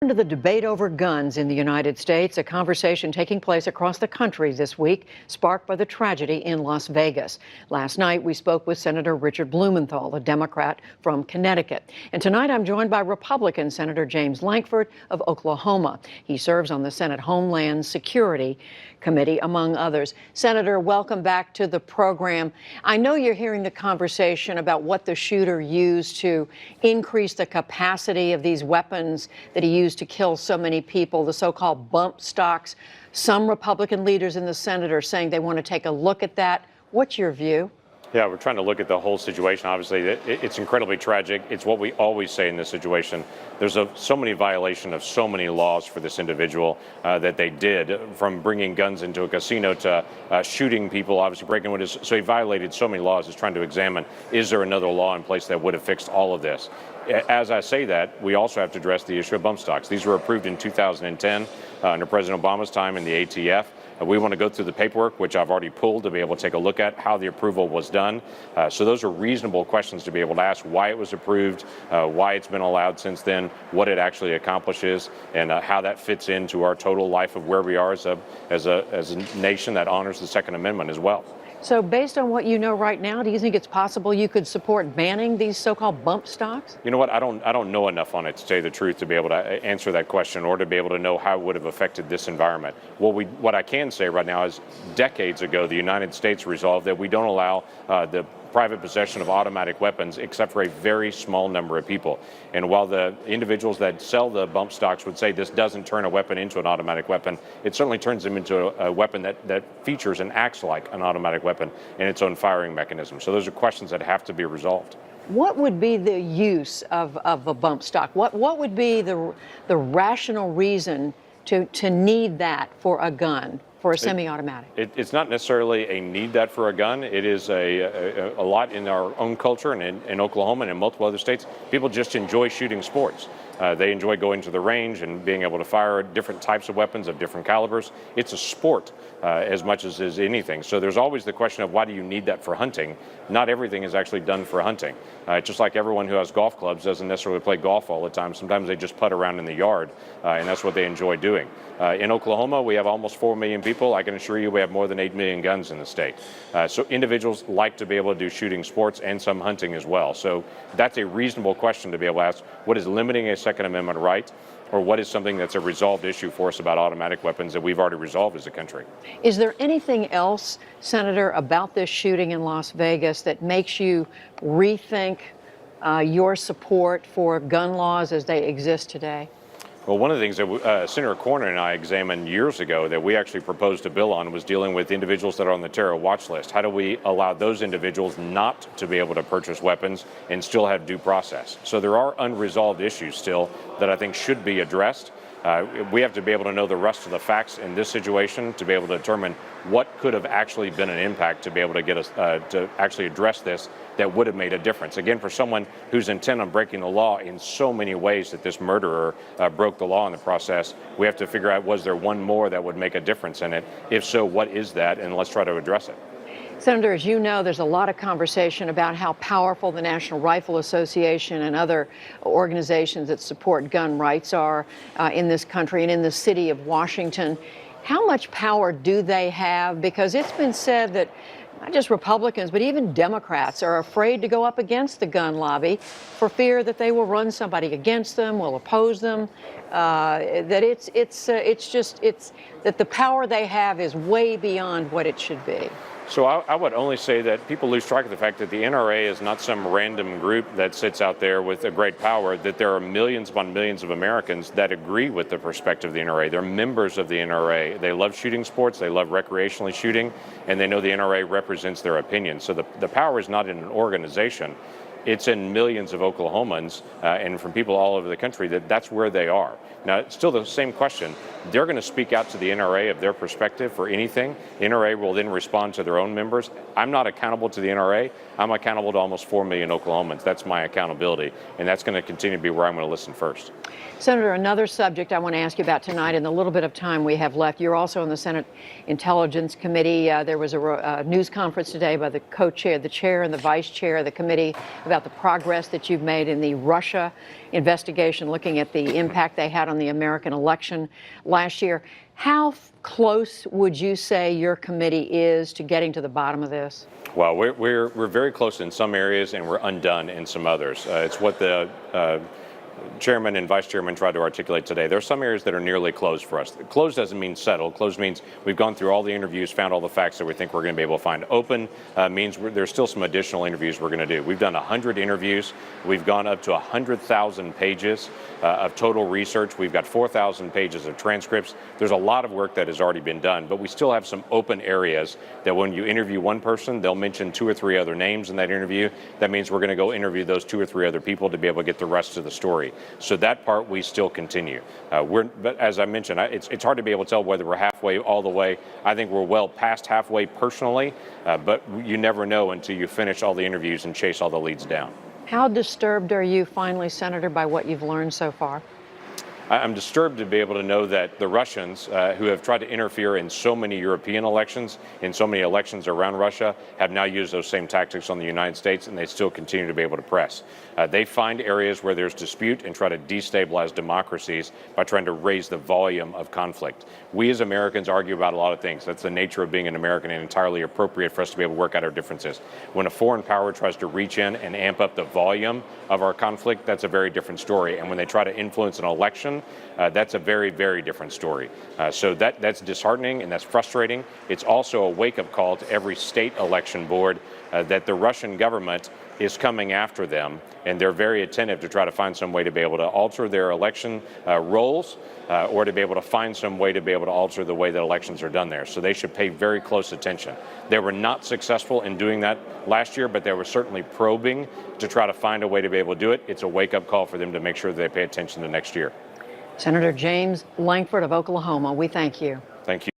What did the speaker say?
To the debate over guns in the United States, a conversation taking place across the country this week, sparked by the tragedy in Las Vegas. Last night, we spoke with Senator Richard Blumenthal, a Democrat from Connecticut. And tonight, I'm joined by Republican Senator James Lankford of Oklahoma. He serves on the Senate Homeland Security Committee, among others. Senator, welcome back to the program. I know you're hearing the conversation about what the shooter used to increase the capacity of these weapons that he used to kill so many people, the so-called bump stocks. Some Republican leaders in the Senate are saying they want to take a look at that. What's your view? Yeah, we're trying to look at the whole situation. Obviously, it's incredibly tragic. It's what we always say in this situation. There's so many violations of so many laws for this individual that they did, from bringing guns into a casino to shooting people, obviously breaking windows. So he violated so many laws. He's trying to examine, is there another law in place that would have fixed all of this? As I say that, we also have to address the issue of bump stocks. These were approved in 2010 under President Obama's time in the ATF. We want to go through the paperwork, which I've already pulled, to be able to take a look at how the approval was done. So those are reasonable questions to be able to ask: why it was approved, why it's been allowed since then, what it actually accomplishes, and how that fits into our total life of where we are as a nation that honors the Second Amendment as well. So based on what you know right now, do you think it's possible you could support banning these so-called bump stocks? You know what? I don't know enough on it, to tell you the truth, to be able to answer that question or to be able to know how it would have affected this environment. What I can say right now is, decades ago, the United States resolved that we don't allow the private possession of automatic weapons except for a very small number of people. And while the individuals that sell the bump stocks would say this doesn't turn a weapon into an automatic weapon, it certainly turns them into a weapon that features and acts like an automatic weapon in its own firing mechanism. So those are questions that have to be resolved. What would be the use of a bump stock? What would be the rational reason to need that for a gun, for a semi-automatic? It's not necessarily a need that for a gun. It is a lot in our own culture, and in Oklahoma and in multiple other states. People just enjoy shooting sports. They enjoy going to the range and being able to fire different types of weapons of different calibers. It's a sport as much as is anything. So there's always the question of, why do you need that for hunting? Not everything is actually done for hunting. Just like everyone who has golf clubs doesn't necessarily play golf all the time. Sometimes they just putt around in the yard, and that's what they enjoy doing. In Oklahoma, we have almost 4 million people. I can assure you we have more than 8 million guns in the state. So individuals like to be able to do shooting sports and some hunting as well. So that's a reasonable question to be able to ask: what is limiting a Second Amendment right, or what is something that's a resolved issue for us about automatic weapons that we've already resolved as a country? Is there anything else, Senator, about this shooting in Las Vegas that makes you rethink your support for gun laws as they exist today? Well, one of the things that Senator Cornyn and I examined years ago that we actually proposed a bill on was dealing with individuals that are on the terror watch list. How do we allow those individuals not to be able to purchase weapons and still have due process? So there are unresolved issues still that I think should be addressed. We have to be able to know the rest of the facts in this situation to be able to determine what could have actually been an impact to be able to get us to actually address this that would have made a difference. Again, for someone who's intent on breaking the law in so many ways that this murderer broke the law in the process, we have to figure out, was there one more that would make a difference in it? If so, what is that? And let's try to address it. Senator, as you know, there's a lot of conversation about how powerful the National Rifle Association and other organizations that support gun rights are in this country and in the city of Washington. How much power do they have? Because it's been said that not just Republicans, but even Democrats are afraid to go up against the gun lobby for fear that they will run somebody against them, will oppose them. That that the power they have is way beyond what it should be. So I would only say that people lose track of the fact that the NRA is not some random group that sits out there with a great power, that there are millions upon millions of Americans that agree with the perspective of the NRA. They're members of the NRA. They love shooting sports. They love recreationally shooting, and they know the NRA represents their opinion. So the power is not in an organization. It's in millions of Oklahomans and from people all over the country that's where they are. Now, it's still the same question. They're going to speak out to the NRA of their perspective for anything. The NRA will then respond to their own members. I'm not accountable to the NRA. I'm accountable to almost 4 million Oklahomans. That's my accountability, and that's going to continue to be where I'm going to listen first. Senator, another subject I want to ask you about tonight in the little bit of time we have left. You're also on the Senate Intelligence Committee. There was a news conference today by the co-chair, the chair and the vice chair of the committee about about the progress that you've made in the Russia investigation, looking at the impact they had on the American election last year. How close would you say your committee is to getting to the bottom of this? Well, we're very close in some areas, and we're undone in some others. It's what the chairman and vice chairman tried to articulate today. There are some areas that are nearly closed for us. Closed doesn't mean settled. Closed means we've gone through all the interviews, found all the facts that we think we're going to be able to find. Open means there's still some additional interviews we're going to do. We've done 100 interviews. We've gone up to 100,000 pages of total research. We've got 4,000 pages of transcripts. There's a lot of work that has already been done, but we still have some open areas that when you interview one person, they'll mention 2 or 3 other names in that interview. That means we're going to go interview those 2 or 3 other people to be able to get the rest of the story. So that part we still continue. But as I mentioned, it's hard to be able to tell whether we're halfway all the way. I think we're well past halfway personally, but you never know until you finish all the interviews and chase all the leads down. How disturbed are you finally, Senator, by what you've learned so far? I'm disturbed to be able to know that the Russians, who have tried to interfere in so many European elections, in so many elections around Russia, have now used those same tactics on the United States, and they still continue to be able to press. They find areas where there's dispute and try to destabilize democracies by trying to raise the volume of conflict. We as Americans argue about a lot of things. That's the nature of being an American, and entirely appropriate for us to be able to work out our differences. When a foreign power tries to reach in and amp up the volume of our conflict, that's a very different story. And when they try to influence an election, that's a very, very different story. So that's disheartening and that's frustrating. It's also a wake-up call to every state election board that the Russian government is coming after them, and they're very attentive to try to find some way to be able to alter their election rolls or to be able to find some way to be able to alter the way that elections are done there. So they should pay very close attention. They were not successful in doing that last year, but they were certainly probing to try to find a way to be able to do it. It's a wake-up call for them to make sure that they pay attention to next year. Senator James Lankford of Oklahoma, we thank you. Thank you.